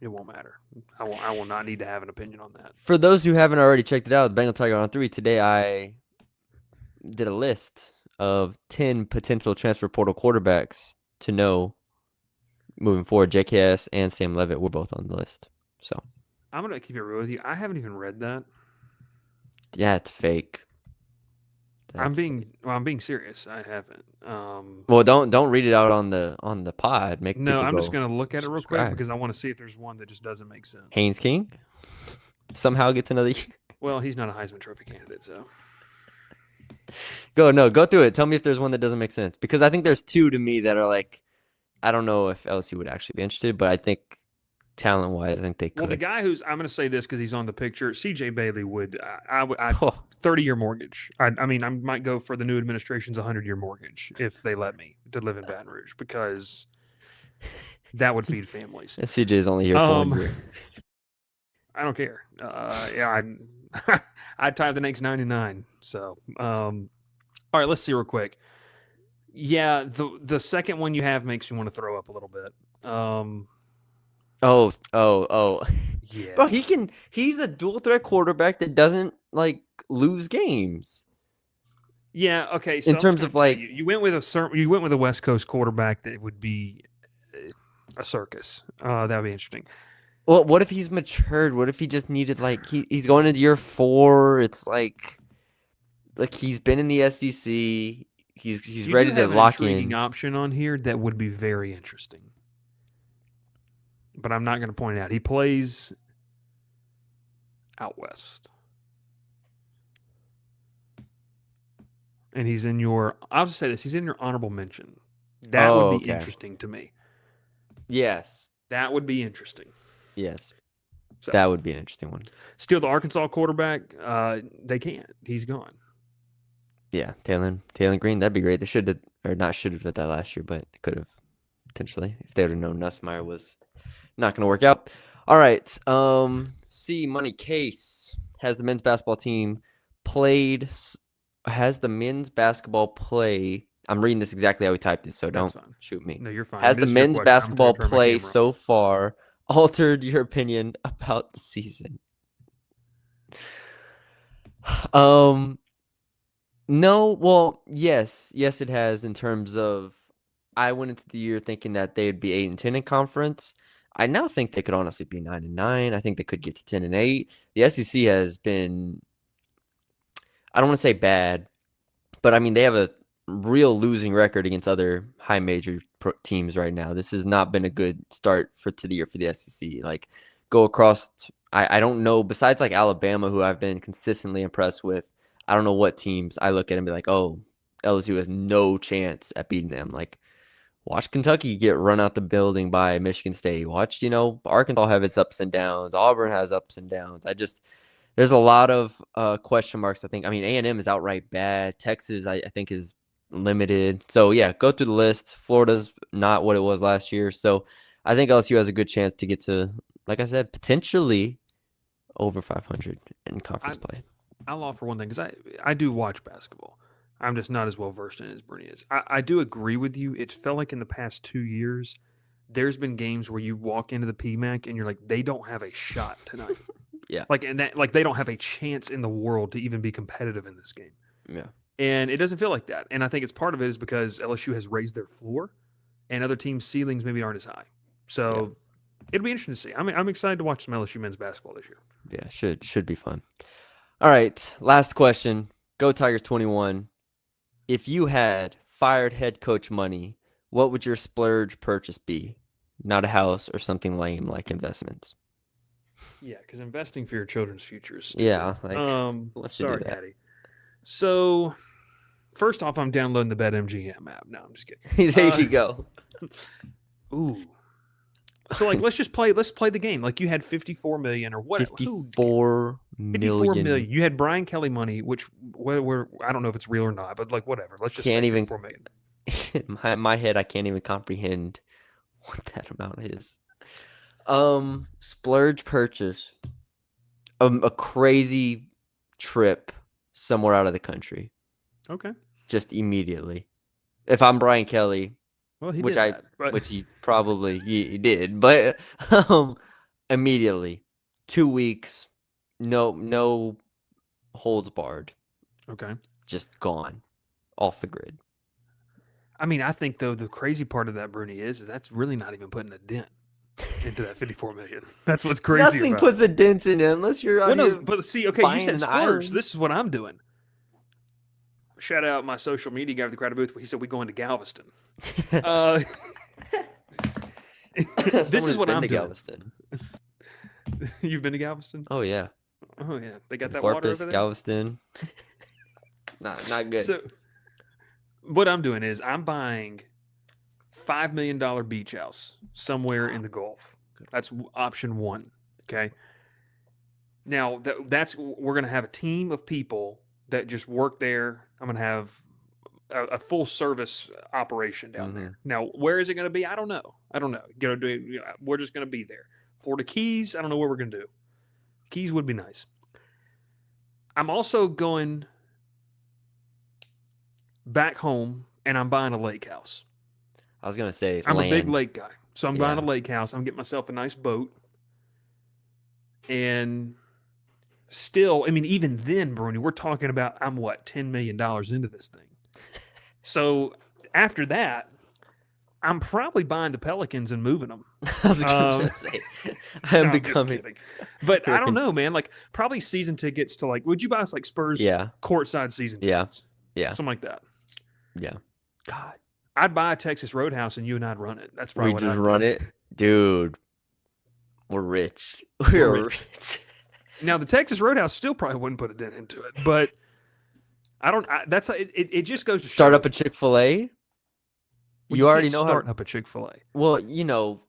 [SPEAKER 1] it won't matter. I will not need to have an opinion on that.
[SPEAKER 2] For those who haven't already checked it out, the Bengal Tiger on 3, today I did a list of 10 potential transfer portal quarterbacks to know moving forward. JKS and Sam Levitt were both on the list. So
[SPEAKER 1] I'm going to keep it real with you. I haven't even read that.
[SPEAKER 2] Yeah, it's fake.
[SPEAKER 1] I'm being serious. I haven't.
[SPEAKER 2] Well, don't read it out on the pod.
[SPEAKER 1] I'm just gonna look at it real quick because I want to see if there's one that just doesn't make sense.
[SPEAKER 2] Haynes King somehow gets another year.
[SPEAKER 1] Well, he's not a Heisman Trophy candidate, so
[SPEAKER 2] go through it. Tell me if there's one that doesn't make sense, because I think there's 2 to me that are like, I don't know if LSU would actually be interested, but I think talent-wise, I think they could.
[SPEAKER 1] Well, the guy I'm going to say this because he's on the picture, CJ Bailey would, 30-year mortgage. I mean, I might go for the new administration's 100-year mortgage if they let me to live in Baton Rouge, because that would feed families.
[SPEAKER 2] And CJ is only here for 1 year.
[SPEAKER 1] I don't care. I'd type the next 99. So, all right, let's see real quick. Yeah, the second one you have makes me want to throw up a little bit.
[SPEAKER 2] Oh.
[SPEAKER 1] Yeah.
[SPEAKER 2] Bro, he's a dual threat quarterback that doesn't lose games.
[SPEAKER 1] Yeah, okay. So
[SPEAKER 2] in terms of
[SPEAKER 1] you went with a West Coast quarterback that would be a circus. That would be interesting.
[SPEAKER 2] Well, what if he's matured? What if he just needed he's going into year 4? It's like he's been in the SEC. He's ready to lock in.
[SPEAKER 1] An intriguing option on here that would be very interesting. But I'm not going to point it out. He plays out west. And he's in I'll just say this, he's in your honorable mention. That would be interesting to me.
[SPEAKER 2] Yes.
[SPEAKER 1] That would be interesting.
[SPEAKER 2] Yes. So, that would be an interesting one.
[SPEAKER 1] Still the Arkansas quarterback, they can't. He's gone.
[SPEAKER 2] Yeah, Taylor Green, that'd be great. They should have, or not should have did that last year, but they could have potentially if they would have known Nussmeier was not going to work out. All right. C Money Case, has the men's basketball team played? Has the men's basketball play? I'm reading this exactly how we typed this, so don't shoot me.
[SPEAKER 1] No, you're fine.
[SPEAKER 2] Has the men's basketball play so far altered your opinion about the season? No. Well, yes, it has. In terms of, I went into the year thinking that they'd be 8-10 in conference. I now think they could honestly be 9-9. I think they could get to 10-8. The SEC has been, I don't want to say bad, but I mean, they have a real losing record against other high major teams right now. This has not been a good start to the year for the SEC. Go across, I don't know, besides Alabama, who I've been consistently impressed with, I don't know what teams I look at and be like, oh, LSU has no chance at beating them. Watch Kentucky get run out the building by Michigan State. Watch, Arkansas have its ups and downs. Auburn has ups and downs. There's a lot of question marks, I think. I mean, A&M is outright bad. Texas, I think, is limited. So, yeah, go through the list. Florida's not what it was last year. So, I think LSU has a good chance to get to, like I said, potentially over 500 in conference play.
[SPEAKER 1] I'll offer one thing because I do watch basketball. I'm just not as well versed in it as Brune is. I do agree with you. It felt like in the past 2 years, there's been games where you walk into the PMAC and you're like, they don't have a shot tonight.
[SPEAKER 2] Yeah.
[SPEAKER 1] They don't have a chance in the world to even be competitive in this game.
[SPEAKER 2] Yeah.
[SPEAKER 1] And it doesn't feel like that. And I think it's part of it is because LSU has raised their floor and other teams' ceilings maybe aren't as high. So it'll be interesting to see. I'm excited to watch some LSU men's basketball this year.
[SPEAKER 2] Yeah, should be fun. All right, last question. Go Tigers 21. If you had fired head coach money, what would your splurge purchase be? Not a house or something lame like investments.
[SPEAKER 1] Yeah, because investing for your children's future is stupid.
[SPEAKER 2] Yeah.
[SPEAKER 1] Sorry, Daddy. So, first off, I'm downloading the BetMGM app. No, I'm just kidding.
[SPEAKER 2] There you go.
[SPEAKER 1] Ooh. So, let's play the game. Like, you had 54 million or what?
[SPEAKER 2] 54 million.
[SPEAKER 1] You had Brian Kelly money, which I don't know if it's real or not, but whatever. Let's just say 54 million.
[SPEAKER 2] In my head, I can't even comprehend what that amount is. Splurge purchase. A crazy trip somewhere out of the country.
[SPEAKER 1] Okay.
[SPEAKER 2] Just immediately. If I'm Brian Kelly,
[SPEAKER 1] well, he
[SPEAKER 2] which he probably he did, but immediately, 2 weeks, no holds barred.
[SPEAKER 1] Okay.
[SPEAKER 2] Just gone, off the grid.
[SPEAKER 1] I mean, I think though the crazy part of that, Brune, is that's really not even putting a dent into that 54 million. That's what's crazy.
[SPEAKER 2] Nothing
[SPEAKER 1] about
[SPEAKER 2] puts a dent in it unless you're.
[SPEAKER 1] But see, okay, you said splurge. This is what I'm doing. Shout out my social media guy with the crowded booth. He said we go into Galveston. This is what I'm doing.
[SPEAKER 2] Galveston.
[SPEAKER 1] You've been to Galveston?
[SPEAKER 2] Oh yeah.
[SPEAKER 1] Oh yeah. They got that
[SPEAKER 2] Corpus,
[SPEAKER 1] water over there.
[SPEAKER 2] Galveston. It's not good.
[SPEAKER 1] So, what I'm doing is I'm buying $5 million beach house somewhere in the Gulf. That's option one. Okay. Now we're gonna have a team of people that just work there. I'm gonna have a full service operation down there. Now, where is it gonna be? I don't know. We're just gonna be there. Florida Keys. I don't know what we're gonna do. Keys would be nice. I'm also going back home and I'm buying a lake house.
[SPEAKER 2] I was gonna say
[SPEAKER 1] I'm a big lake guy, so I'm buying a lake house. I'm getting myself a nice boat, and still, I mean, even then, Brune, we're talking about I'm $10 million into this thing. So after that, I'm probably buying the Pelicans and moving them.
[SPEAKER 2] I was gonna say, I'm becoming.
[SPEAKER 1] But I don't know, man. Probably season tickets to would you buy us Spurs?
[SPEAKER 2] Yeah.
[SPEAKER 1] Courtside season tickets.
[SPEAKER 2] Yeah.
[SPEAKER 1] Something like that.
[SPEAKER 2] Yeah. God.
[SPEAKER 1] I'd buy a Texas Roadhouse and you and I'd run it. That's probably
[SPEAKER 2] what I'd run it, dude. We're rich. We're rich.
[SPEAKER 1] Now the Texas Roadhouse still probably wouldn't put a dent into it, but I don't. That's it. Just goes to
[SPEAKER 2] start up a Chick-fil-A. You already know
[SPEAKER 1] starting up a Chick-fil-A.
[SPEAKER 2] Well, you know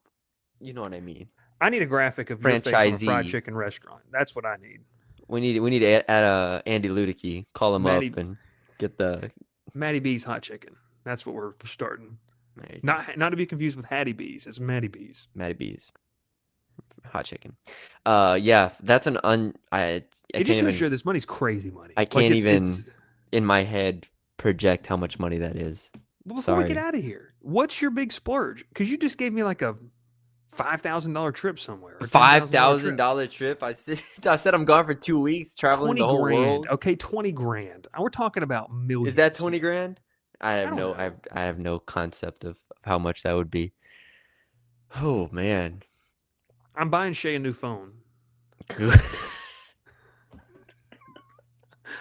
[SPEAKER 2] what I mean.
[SPEAKER 1] I need a graphic of your face on a fried chicken restaurant. That's what I need.
[SPEAKER 2] We need to add Andy Ludicky. Call him up and get the
[SPEAKER 1] Matty B's hot chicken. That's what we're starting. Not to be confused with Hattie B's. It's Matty B's.
[SPEAKER 2] Matty B's. Hot chicken. Yeah, that's an
[SPEAKER 1] it just goes to show this money's crazy money.
[SPEAKER 2] I can't even in my head project how much money that is.
[SPEAKER 1] Well, before we get out of here, what's your big splurge? Because you just gave me a $5,000 trip somewhere.
[SPEAKER 2] $5,000 trip. I said I'm gone for 2 weeks traveling the whole world.
[SPEAKER 1] Okay, $20,000. We're talking about millions.
[SPEAKER 2] Is that $20,000? I have no concept of how much that would be. Oh man.
[SPEAKER 1] I'm buying Shay a new phone.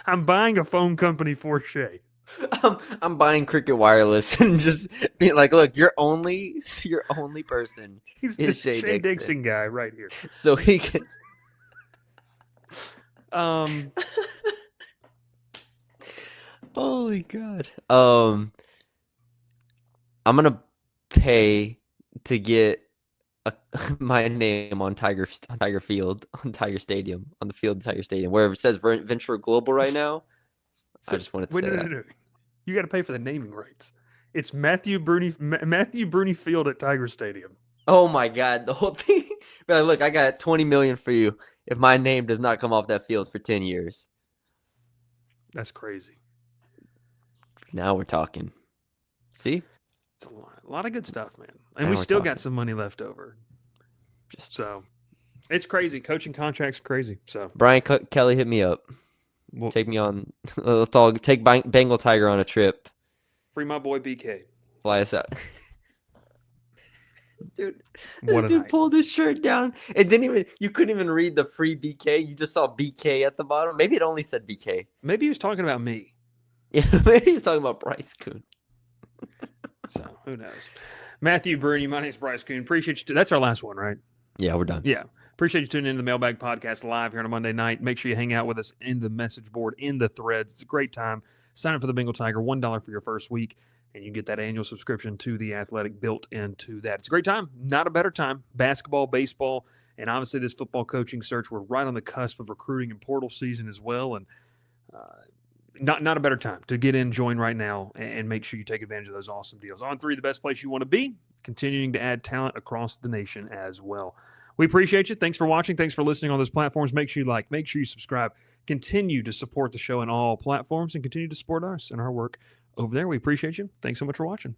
[SPEAKER 1] I'm buying a phone company for Shay.
[SPEAKER 2] I'm buying Cricket Wireless and just being like, look, your only person
[SPEAKER 1] is the Shay Dixon guy right here.
[SPEAKER 2] So he can. Holy God. I'm gonna pay to get my name on Tiger Field, on Tiger Stadium, on the field of Tiger Stadium, where it says Venture Global right now. So, I just wanted to say that.
[SPEAKER 1] No. You got to pay for the naming rights. It's Matthew Brune Field at Tiger Stadium.
[SPEAKER 2] Oh my God, the whole thing. Like, look, I got $20 million for you if my name does not come off that field for 10 years.
[SPEAKER 1] That's crazy.
[SPEAKER 2] Now we're talking. See?
[SPEAKER 1] It's a lot of good stuff, man. And we still got some money left over. So it's crazy. Coaching contracts crazy. So
[SPEAKER 2] Brian Kelly, hit me up. Take me on. Let's all take Bengal Tiger on a trip.
[SPEAKER 1] Free my boy BK.
[SPEAKER 2] Fly us out. This dude pulled his shirt down. It didn't even. You couldn't even read the free BK. You just saw BK at the bottom. Maybe it only said BK.
[SPEAKER 1] Maybe he was talking about me.
[SPEAKER 2] Yeah, maybe he was talking about Bryce Koon.
[SPEAKER 1] So who knows? Matthew Brune, my name's Bryce Koon. Appreciate you. That's our last one, right?
[SPEAKER 2] Yeah, we're done.
[SPEAKER 1] Yeah. Appreciate you tuning in to the Mailbag Podcast live here on a Monday night. Make sure you hang out with us in the message board, in the threads. It's a great time. Sign up for the Bengal Tiger, $1 for your first week, and you get that annual subscription to The Athletic built into that. It's a great time. Not a better time. Basketball, baseball, and obviously this football coaching search. We're right on the cusp of recruiting and portal season as well, and not a better time to get in, join right now, and make sure you take advantage of those awesome deals. On3, the best place you want to be, continuing to add talent across the nation as well. We appreciate you. Thanks for watching. Thanks for listening on those platforms. Make sure you like, make sure you subscribe. Continue to support the show on all platforms and continue to support us and our work over there. We appreciate you. Thanks so much for watching.